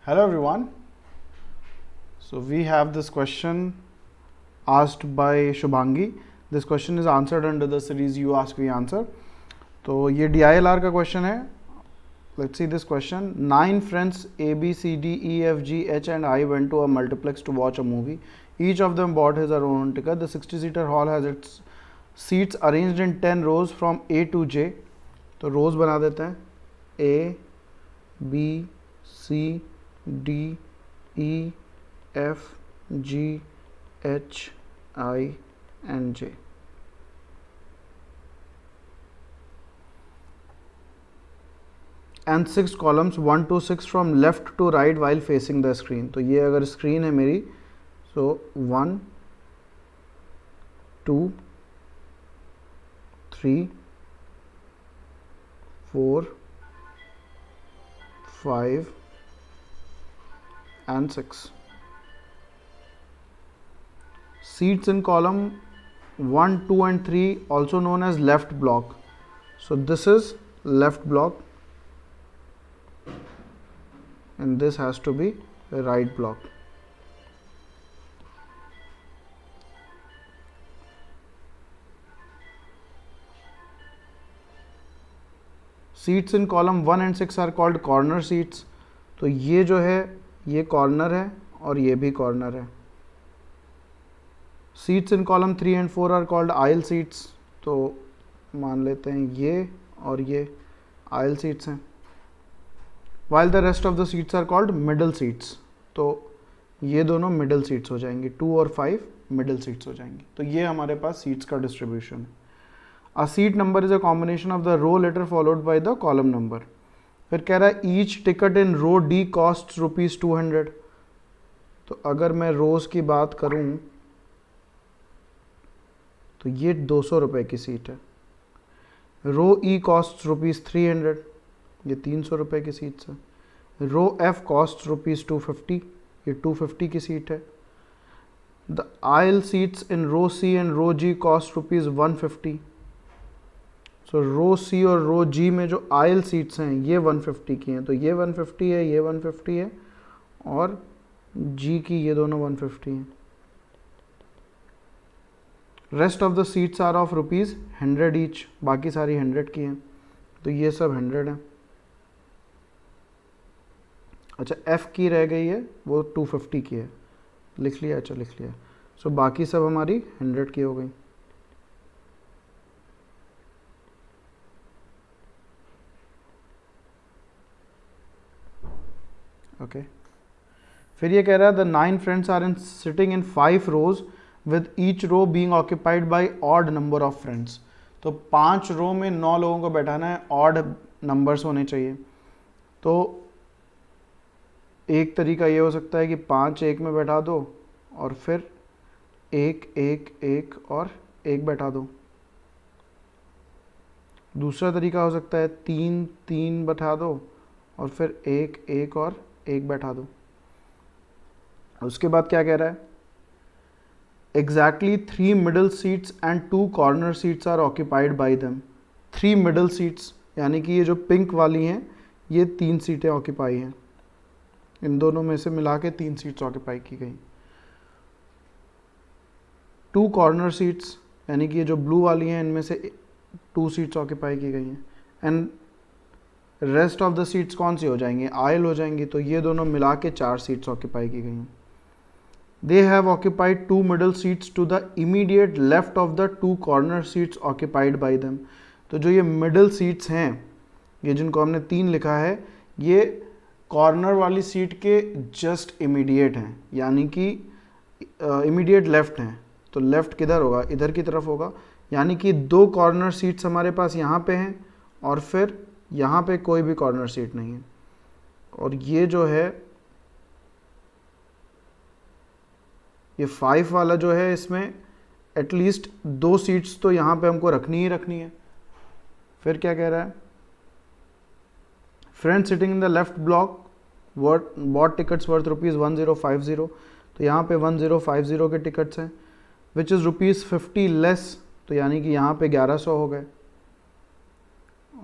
Hello everyone. So we have this question asked by Shubhangi. This question is answered under the series You Ask We Answer. तो ये DILR का question है. Let's see this question. 9 friends A, B, C, D, E, F, G, H and I went to a multiplex to watch a movie. Each of them bought his own ticket. The 60-seater hall has its seats arranged in 10 rows from A to J. तो rows बना देते हैं. A, B, C, D, E, F, G, H, I and J. And 6 columns 1 to 6 from left to right while facing the screen. तो ये अगर screen है मेरी, so 1, 2, 3, 4, 5 and 6. Seats in column 1, 2 and 3 also known as left block. So this is left block and this has to be right block. Seats in column 1 and 6 are called corner seats. तो ये जो है ये corner है और ये भी corner है. Seats in column 3 and 4 are called aisle seats. तो मान लेते हैं ये और ये आयल सीट्स हैं. While the rest of the seats are called middle seats. तो ये दोनों मिडल सीट्स हो जाएंगी. 2 और 5 मिडल सीट्स हो जाएंगी. तो ये हमारे पास सीट्स का डिस्ट्रीब्यूशन है. A seat number is a combination of the row letter followed by the column number. फिर कह रहा है each ticket in row D cost ₹200. तो अगर मैं रोज की बात करूं तो ये 200 रुपये की सीट है. Row E cost ₹300. ये 300 रुपये की सीट्स है. Row F cost ₹250. ये 250 की सीट है. The aisle seats in row C and row G cost ₹150. So row C और रो जी में जो आयल सीट्स हैं ये 150 की हैं. तो ये 150 है, ये 150 है और जी की ये दोनों 150 हैं. Rest of the seats are of ₹100 each. बाकी सारी 100 की हैं. तो ये सब 100 हैं. अच्छा एफ की रह गई है वो 250 की है. लिख लिया. अच्छा लिख लिया. सो बाकी सब हमारी 100 की हो गई. ओके फिर ये कह रहा है the 9 friends are in sitting in 5 rows with each row being occupied by odd number of friends. तो 5 रो में 9 लोगों को बैठाना है. ऑड नंबर्स होने चाहिए. तो एक तरीका ये हो सकता है कि 5 एक में बैठा दो और फिर 1 1 1 और 1 बैठा दो. दूसरा तरीका हो सकता है 3 3 बैठा दो और फिर 1 1 और 1 बैठा दो. उसके बाद क्या कह रहा है exactly 3 middle seats and 2 corner seats are occupied by them. 3 middle seats यानी कि ये जो पिंक वाली हैं ये 3 सीटें ऑक्यूपाई हैं. इन दोनों में से मिला के 3 सीट्स ऑक्यूपाई की गई. 2 कॉर्नर सीट्स यानी कि ये जो ब्लू वाली हैं इनमें से 2 सीट्स ऑक्यूपाई की गई हैं. And rest of the seats कौन सी हो जाएंगी? आयल हो जाएंगी. तो ये दोनों मिला के 4 सीट्स ऑक्यूपाई की गई हैं. They have occupied 2 middle seats to the immediate left of the 2 corner seats occupied by them. तो जो ये मिडल सीट्स हैं ये जिनको हमने 3 लिखा है ये कॉर्नर वाली सीट के जस्ट इमीडिएट हैं यानी कि इमीडिएट लेफ्ट हैं. तो लेफ्ट किधर होगा? इधर की तरफ होगा. यानी कि 2 कॉर्नर सीट्स हमारे पास यहाँ पे हैं और फिर यहाँ पे कोई भी कॉर्नर सीट नहीं है. और ये जो है ये 5 वाला जो है इसमें एटलीस्ट 2 सीट्स तो यहाँ पे हमको रखनी ही रखनी है. फिर क्या कह रहा है friend sitting in the left block bought tickets worth ₹1050. तो यहाँ पे 1050 के टिकट्स हैं विच इज़ ₹50 लेस. तो यानी कि यहाँ पे 1100 हो गए.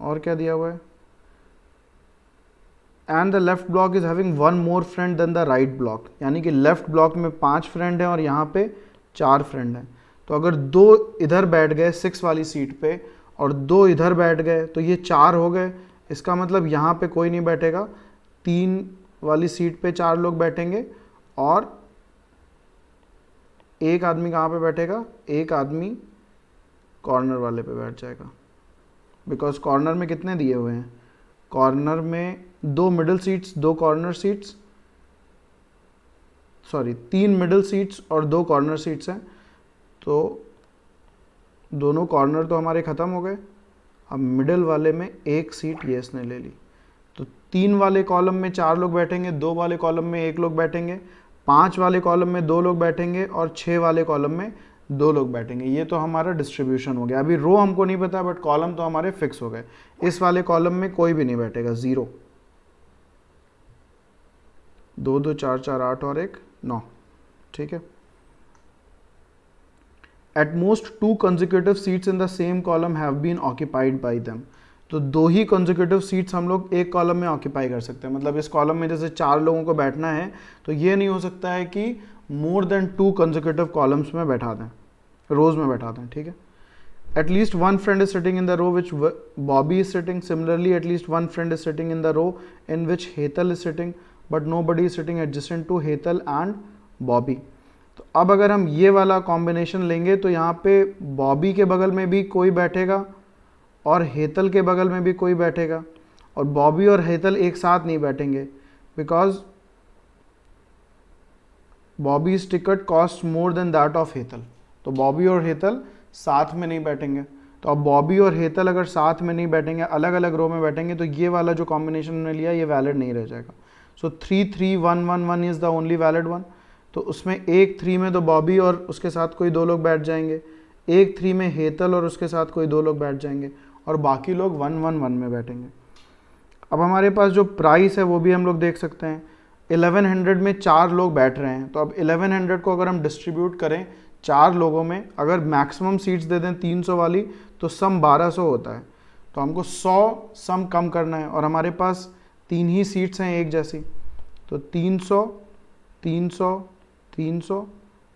और क्या दिया हुआ है and the left block is having one more friend than the right block, यानी कि लेफ्ट ब्लॉक में 5 फ्रेंड हैं और यहाँ पे 4 फ्रेंड हैं। तो अगर 2 इधर बैठ गए 6 वाली सीट पे और 2 इधर बैठ गए तो ये 4 हो गए। इसका मतलब यहाँ पे कोई नहीं बैठेगा, 3 वाली सीट पे 4 लोग बैठेंगे और एक आदमी कहाँ पे बैठेगा, एक आदमी कॉर्नर वाले पे बैठ जाएगा। बिकॉज कॉर्नर में कितने दिए हुए हैं, कॉर्नर में 2 middle seats, 2 corner seats, sorry 3 middle seats और 2 कॉर्नर सीट्स हैं। तो दोनों कॉर्नर तो हमारे ख़त्म हो गए। अब मिडिल वाले में एक सीट ये इसने ले ली। तो 3 वाले कॉलम में 4 लोग बैठेंगे, 2 वाले कॉलम में 1 लोग बैठेंगे, 5 वाले कॉलम में 2 लोग बैठेंगे और 6 वाले कॉलम में 2 लोग बैठेंगे। ये तो हमारा डिस्ट्रीब्यूशन हो गया। अभी रो हमको नहीं पता बट कॉलम तो हमारे फिक्स हो गए। इस वाले कॉलम में कोई भी नहीं बैठेगा, 0। 2 2 4 4 8 और 1 9, ठीक है। At most 2 consecutive seats in the same column have been occupied by them. तो 2 ही consecutive seats हम लोग एक कॉलम में ऑक्यूपाई कर सकते हैं। मतलब इस कॉलम में जैसे 4 लोगों को बैठना है तो ये नहीं हो सकता है कि मोर देन 2 consecutive columns में बैठा दें, रोज में बैठा दें, ठीक है। At least one friend is sitting in the row which Bobby is sitting. Similarly, at least one friend is sitting in the row in which Hetal is sitting, but nobody is sitting adjacent to Hetal and Bobby. तो अब अगर हम ये वाला combination लेंगे तो यहाँ पे बॉबी के बगल में भी कोई बैठेगा और हेतल के बगल में भी कोई बैठेगा, और बॉबी और हेतल एक साथ नहीं बैठेंगे because Bobby's ticket cost more than that of Hetal. तो बॉबी और हेतल साथ में नहीं बैठेंगे। तो अब बॉबी और हेतल अगर साथ में नहीं बैठेंगे, अलग अलग रो में बैठेंगे, तो ये वाला जो कॉम्बिनेशन हमने लिया ये वैलिड नहीं रह जाएगा। सो 3 3 1 1 1 is the only valid one. तो उसमें एक 3 में तो बॉबी और उसके साथ कोई 2 लोग बैठ जाएंगे, एक 3 में हेतल और उसके साथ कोई 2 लोग बैठ जाएंगे, और बाकी लोग 1 1 1 में बैठेंगे। अब हमारे पास जो प्राइस है वो भी हम लोग देख सकते हैं। 1100 में 4 लोग बैठ रहे हैं। तो अब 1100 को अगर हम डिस्ट्रीब्यूट करें 4 लोगों में, अगर मैक्सिमम सीट्स दे दें 300 वाली तो सम 1200 होता है। तो हमको 100 सम कम करना है और हमारे पास 3 ही सीट्स हैं एक जैसी। तो 300 300 300,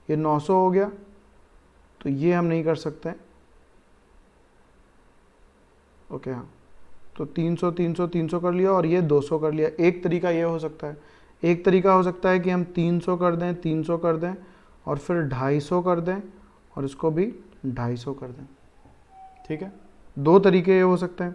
ये 900 हो गया। तो ये हम नहीं कर सकते, ओके हाँ। तो 300 300 300 कर लिया और ये 200 कर लिया। एक तरीका ये हो सकता है, एक तरीका हो सकता है कि हम 300 कर दें, 300 कर दें और फिर 250 कर दें और इसको भी 250 कर दें, ठीक है। 2 तरीके ये हो सकते हैं।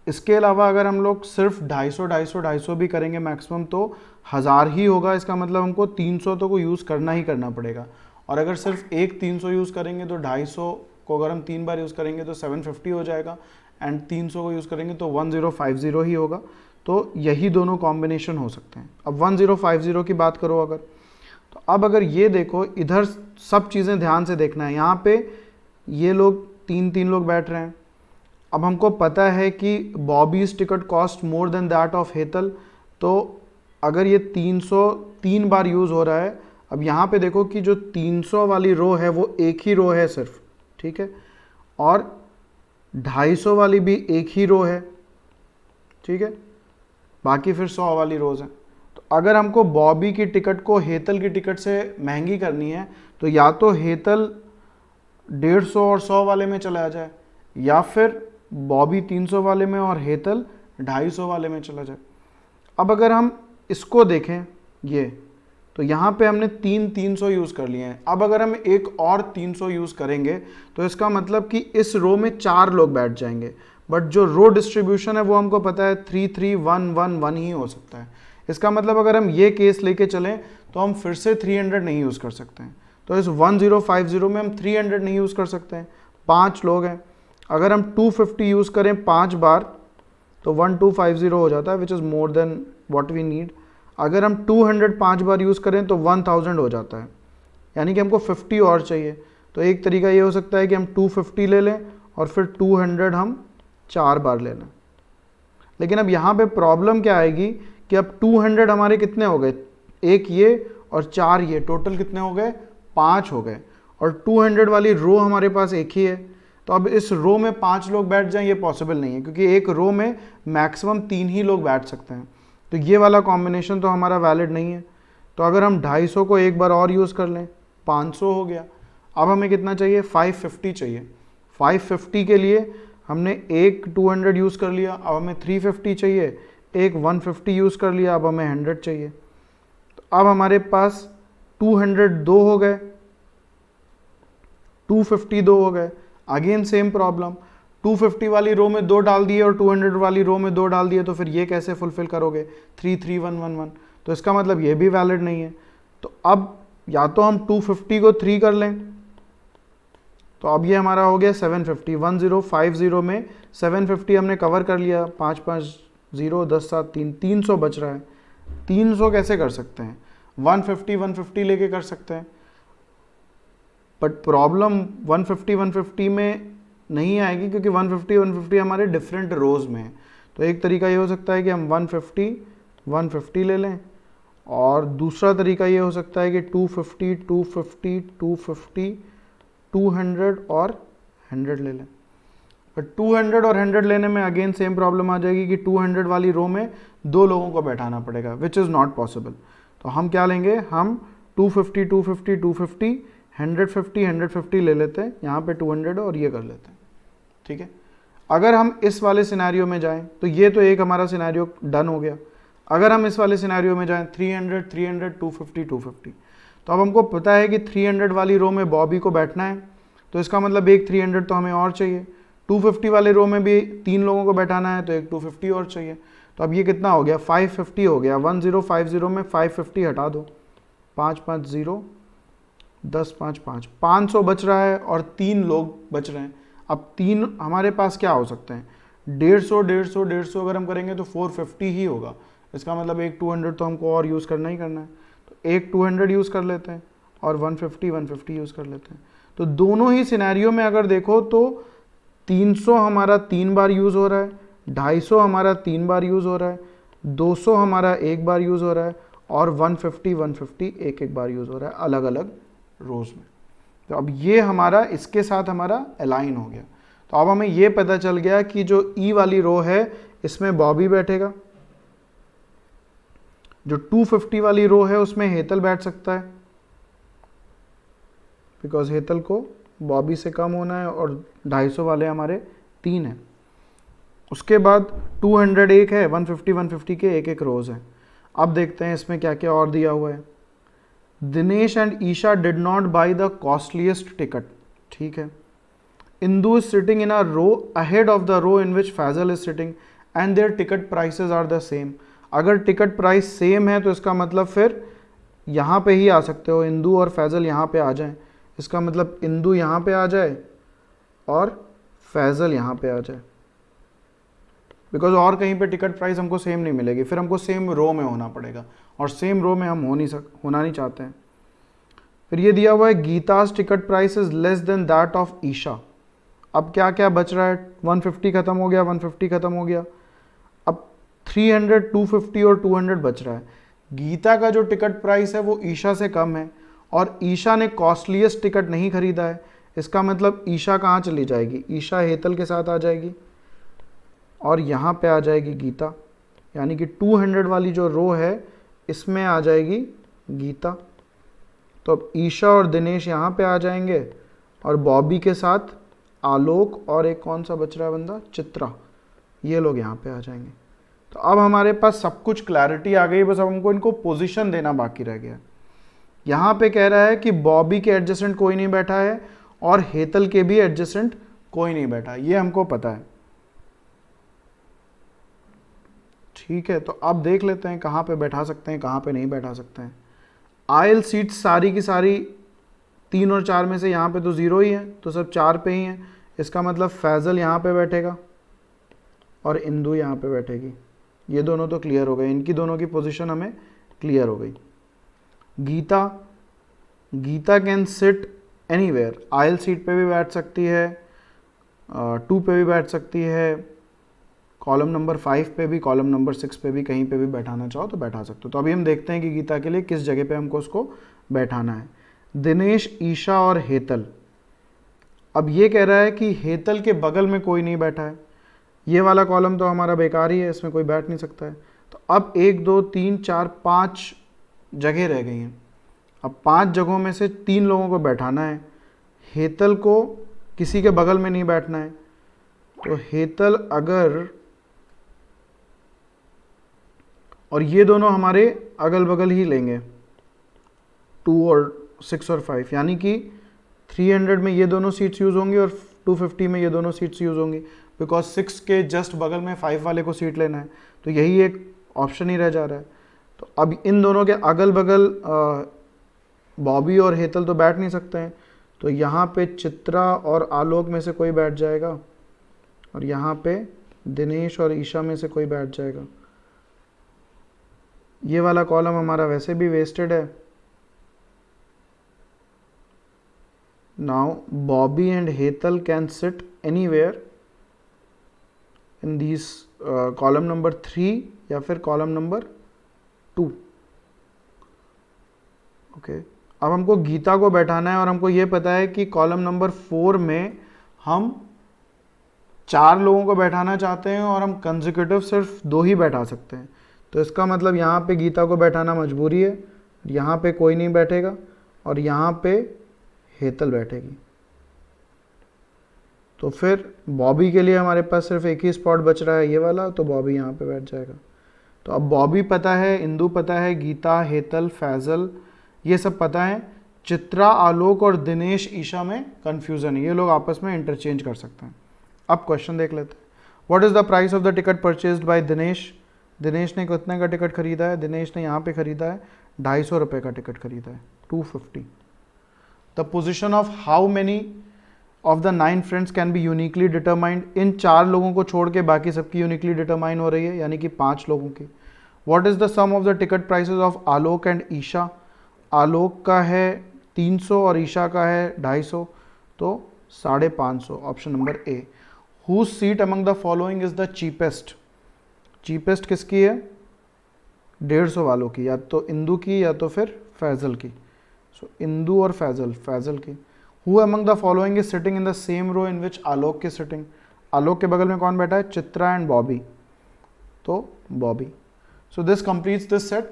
इसके अलावा अगर हम लोग सिर्फ 250 250 250 भी करेंगे मैक्सिमम तो 1000 ही होगा। इसका मतलब हमको 300 तो को यूज़ करना ही करना पड़ेगा। और अगर सिर्फ एक 300 यूज़ करेंगे तो 250 को अगर हम 3 बार यूज़ करेंगे तो 750 हो जाएगा, एंड 300 को यूज़ करेंगे तो 1050 ही होगा। तो यही दोनों कॉम्बिनेशन हो सकते हैं। अब 1050 की बात करो अगर, तो अब अगर ये देखो, इधर सब चीज़ें ध्यान से देखना है। यहाँ पे ये लोग 3 लोग बैठ रहे हैं। अब हमको पता है कि Bobby's ticket cost more than that of Hetal. तो अगर ये 300 3 बार यूज़ हो रहा है, अब यहाँ पे देखो कि जो 300 वाली रो है वो एक ही रो है सिर्फ, ठीक है, और 250 वाली भी एक ही रो है, ठीक है, बाकी फिर 100 वाली रोज हैं। तो अगर हमको बॉबी की टिकट को हेतल की टिकट से महंगी करनी है तो या तो हेतल 150 और 100 वाले में चला जाए, या फिर बॉबी 300 वाले में और हेतल 250 वाले में चला जाए। अब अगर हम इसको देखें ये, तो यहाँ पे हमने 300 यूज़ कर लिए हैं। अब अगर हम एक और 300 यूज़ करेंगे तो इसका मतलब कि इस रो में 4 लोग बैठ जाएंगे, बट जो रो डिस्ट्रीब्यूशन है वो हमको पता है 3 3 1 1 1 ही हो सकता है। इसका मतलब अगर हम ये केस लेके चलें तो हम फिर से 300 नहीं यूज़ कर सकते हैं। तो इस 1050 में हम 300 नहीं यूज़ कर सकते हैं, 5 लोग हैं। अगर हम 250 यूज़ करें 5 बार तो 1250 हो जाता है, which is more than what we need. अगर हम 200 5 बार यूज़ करें तो 1000 हो जाता है, यानी कि हमको 50 और चाहिए। तो एक तरीका ये हो सकता है कि हम 250 ले लें और फिर 200 हम 4 बार ले लें। लेकिन अब यहाँ पे प्रॉब्लम क्या आएगी कि अब 200 हमारे कितने हो गए, एक ये और 4 ये, टोटल कितने हो गए, 5 हो गए, और 200 वाली रो हमारे पास एक ही है। तो अब इस रो में 5 लोग बैठ जाएं, ये पॉसिबल नहीं है, क्योंकि एक रो में मैक्सिमम 3 ही लोग बैठ सकते हैं। तो ये वाला कॉम्बिनेशन तो हमारा वैलिड नहीं है। तो अगर हम 250 को एक बार और यूज़ कर लें, 500 हो गया। अब हमें कितना चाहिए? 550 चाहिए। 550 के लिए हमने एक 200 यूज़ कर लिया, अब हमें 350 चाहिए। एक 150 यूज़ कर लिया, अब हमें 100 चाहिए। तो अब हमारे पास 202 हो गए, 252 हो गए। अगेन सेम प्रॉब्लम, 250 वाली रो में 2 डाल दिए और 200 वाली रो में 2 डाल दिए, तो फिर ये कैसे फुलफिल करोगे? 33111, तो इसका मतलब ये भी वैलिड नहीं है। तो अब या तो हम 250 को 3 कर लें, तो अब ये हमारा हो गया 750। 1050 में 750 हमने कवर कर लिया, 5 5 0 10 7 3, 300 बच रहा है। 300 कैसे कर सकते हैं? 150 लेके कर सकते हैं, बट प्रॉब्लम 150 में नहीं आएगी, क्योंकि 150 हमारे डिफरेंट रोज में है। तो एक तरीका ये हो सकता है कि हम 150 ले लें, और दूसरा तरीका ये हो सकता है कि 250 200 और 100 ले लें। बट 200 और 100 लेने में अगेन सेम प्रॉब्लम आ जाएगी कि 200 वाली रो में 2 लोगों को बैठाना पड़ेगा, विच इज़ नॉट पॉसिबल। तो हम क्या लेंगे? हम 250 150 ले लेते हैं, यहाँ पे 200 और ये कर लेते हैं, ठीक है। अगर हम इस वाले सिनेरियो में जाएं, तो ये तो एक हमारा सिनेरियो डन हो गया। अगर हम इस वाले सिनेरियो में जाएं, 300 250, तो अब हमको पता है कि 300 वाली रो में बॉबी को बैठना है, तो इसका मतलब एक 300 तो हमें और चाहिए। 250 वाले रो में भी 3 लोगों को बैठाना है, तो एक 250 और चाहिए। तो अब ये कितना हो गया? 550 हो गया। 1050 में 550 हटा दो, 5 5 0 10 5 5, 500 बच रहा है और 3 लोग बच रहे हैं। अब 3 हमारे पास क्या हो सकते हैं? 150 अगर हम करेंगे तो 450 ही होगा। इसका मतलब एक 200 तो हमको और यूज़ करना ही करना है, तो एक 200 यूज़ कर लेते हैं और 150 यूज़ कर लेते हैं। तो दोनों ही सिनेरियो में अगर देखो तो 300 हमारा 3 बार यूज़ हो रहा है, 250 हमारा 3 बार यूज़ हो रहा है, 200 हमारा एक बार यूज़ हो रहा है, और 150 एक एक बार यूज़ हो रहा है अलग अलग रोज में। तो अब ये हमारा इसके साथ हमारा अलाइन हो गया। तो अब हमें ये पता चल गया कि जो ई वाली रो है इसमें बॉबी बैठेगा, जो 250 वाली रो है उसमें हेतल बैठ सकता है, बिकॉज हेतल को बॉबी से कम होना है, और 250 वाले हमारे 3 हैं। उसके बाद 200 एक है, 150 के एक एक रोज है। अब देखते हैं इसमें क्या क्या और दिया हुआ है। Dinesh and Isha did not buy the costliest ticket, ठीक है। Indu is sitting in a row ahead of the row in which Faizal is sitting and their ticket prices are the same. अगर टिकट प्राइस सेम है तो इसका मतलब फिर यहाँ पे ही आ सकते हो, इंदू और फैजल यहाँ पे आ जाएं। इसका मतलब इंदू यहाँ पे आ जाए और फैजल यहाँ पे आ जाए, बिकॉज और कहीं पे टिकट प्राइस हमको सेम नहीं मिलेगी, फिर हमको सेम रो में होना पड़ेगा, और सेम रो में हम होना नहीं चाहते हैं। फिर ये दिया हुआ है Geeta's ticket price is less than that of Isha. अब क्या क्या बच रहा है? 150 खत्म हो गया, 150 खत्म हो गया, अब 300 250 और 200 बच रहा है। गीता का जो टिकट प्राइस है वो ईशा से कम है, और ईशा ने कॉस्टलीस्ट टिकट नहीं खरीदा है। इसका मतलब ईशा कहाँ चली जाएगी? ईशा हेतल के साथ आ जाएगी, और यहाँ पे आ जाएगी गीता, यानी कि 200 वाली जो रो है इसमें आ जाएगी गीता। तो अब ईशा और दिनेश यहाँ पे आ जाएंगे, और बॉबी के साथ आलोक, और एक कौन सा बच रहा है बंदा? चित्रा, ये लोग यहाँ पे आ जाएंगे। तो अब हमारे पास सब कुछ क्लैरिटी आ गई, बस अब हमको इनको पोजीशन देना बाकी रह गया। यहाँ पे कह रहा है कि बॉबी के एडजेसेंट कोई नहीं बैठा है, और हेतल के भी एडजेसेंट कोई नहीं बैठा, ये हमको पता है, ठीक है। तो अब देख लेते हैं कहाँ पे बैठा सकते हैं, कहाँ पे नहीं बैठा सकते हैं। आयल सीट्स सारी की सारी 3 और 4 में से यहाँ पे तो 0 ही है, तो सब 4 पे ही हैं। इसका मतलब फैजल यहाँ पे बैठेगा और इंदू यहाँ पे बैठेगी। ये दोनों तो क्लियर हो गए, इनकी दोनों की पोजीशन हमें क्लियर हो गई। Geeta can sit anywhere, aisle seat पे भी बैठ सकती है, 2 पे भी बैठ सकती है, कॉलम नंबर 5 पे भी, कॉलम नंबर 6 पे भी, कहीं पे भी बैठाना चाहो तो बैठा सकते हो। तो अभी हम देखते हैं कि गीता के लिए किस जगह पे हमको उसको बैठाना है। दिनेश, ईशा और हेतल, अब ये कह रहा है कि हेतल के बगल में कोई नहीं बैठा है, ये वाला कॉलम तो हमारा बेकार ही है, इसमें कोई बैठ नहीं सकता है। तो अब 1 2 3 4 5 जगह रह गई हैं। अब 5 जगहों में से 3 लोगों को बैठाना है, हेतल को किसी के बगल में नहीं बैठना है। तो हेतल अगर, और ये दोनों हमारे अगल बगल ही लेंगे 2 और 6 और 5, यानी कि 300 में ये दोनों सीट्स यूज़ होंगी और 250 में ये दोनों सीट्स यूज़ होंगी, बिकॉज 6 के जस्ट बगल में 5 वाले को सीट लेना है। तो यही एक ऑप्शन ही रह जा रहा है। तो अब इन दोनों के अगल बगल बॉबी और हेतल तो बैठ नहीं सकते हैं, तो यहाँ पे चित्रा और आलोक में से कोई बैठ जाएगा, और यहाँ पे दिनेश और ईशा में से कोई बैठ जाएगा। ये वाला कॉलम हमारा वैसे भी वेस्टेड है। Now Bobby and Hetal can sit anywhere in this column number 3 या फिर कॉलम नंबर 2। ओके, अब हमको गीता को बैठाना है और हमको ये पता है कि कॉलम नंबर 4 में हम 4 लोगों को बैठाना चाहते हैं और हम कंसेक्यूटिव सिर्फ 2 ही बैठा सकते हैं। तो इसका मतलब यहाँ पे गीता को बैठाना मजबूरी है, यहाँ पे कोई नहीं बैठेगा और यहाँ पे हेतल बैठेगी। तो फिर बॉबी के लिए हमारे पास सिर्फ एक ही स्पॉट बच रहा है, ये वाला, तो बॉबी यहाँ पे बैठ जाएगा। तो अब बॉबी पता है, इंदु पता है, गीता, हेतल, फैजल ये सब पता है। चित्रा, आलोक और दिनेश, ईशा में कन्फ्यूज़न है, ये लोग आपस में इंटरचेंज कर सकते हैं। अब क्वेश्चन देख लेते हैं। What is the price of the ticket purchased bye Dinesh? Dinesh ने कितने का टिकट खरीदा है? दिनेश ने यहाँ पे खरीदा है 250 रुपये का टिकट खरीदा है, 250। The position of how many of the 9 friends can be uniquely determined? इन 4 लोगों को छोड़ के बाकी सबकी यूनिकली डिटरमाइन हो रही है, यानी कि 5 लोगों की। What is the sum of the ticket prices of Alok and Isha? Alok का है 300 और ईशा का है 250, तो 550, option number A. Whose seat among the following is the cheapest? Cheapest किसकी है? 150 वालों की, या तो इंदु की या तो फिर फैजल की। सो इंदु और फैजल की। Who among the following is sitting in the same row in which Alok की सिटिंग? आलोक के बगल में कौन बैठा है? चित्रा एंड बॉबी, तो Bobby. So this completes this set.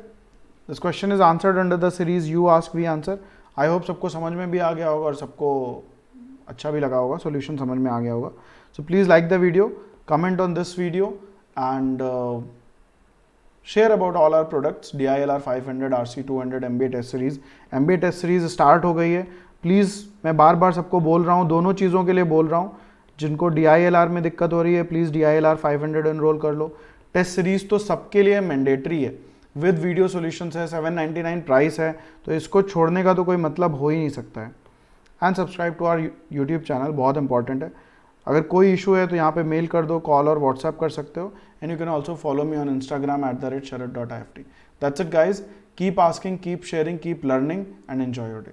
This question is answered under the series you ask we answer. I hope सबको समझ में भी आ गया होगा और सबको अच्छा भी लगा होगा, सॉल्यूशन समझ में आ गया होगा। So please like the video, comment on this video and share about all our products, DILR 500, RC200, MBA test series. MBA test series start हो गई है। प्लीज़ मैं बार बार सबको बोल रहा हूँ, दोनों चीज़ों के लिए बोल रहा हूँ। जिनको DILR में दिक्कत हो रही है प्लीज़ DILR 500 एनरोल कर लो। टेस्ट सीरीज़ तो सबके लिए मैंडेटरी है, विद वीडियो सॉल्यूशंस है, 799 प्राइस है, तो इसको छोड़ने का तो कोई मतलब हो ही नहीं सकता है। And subscribe to our YouTube channel, बहुत इंपॉर्टेंट है। अगर कोई इशू है तो यहाँ पे मेल कर दो, कॉल और व्हाट्सएप कर सकते हो। And you can also follow me on Instagram @sharat.ift। That's it guys, keep asking, keep sharing, keep learning and enjoy your day.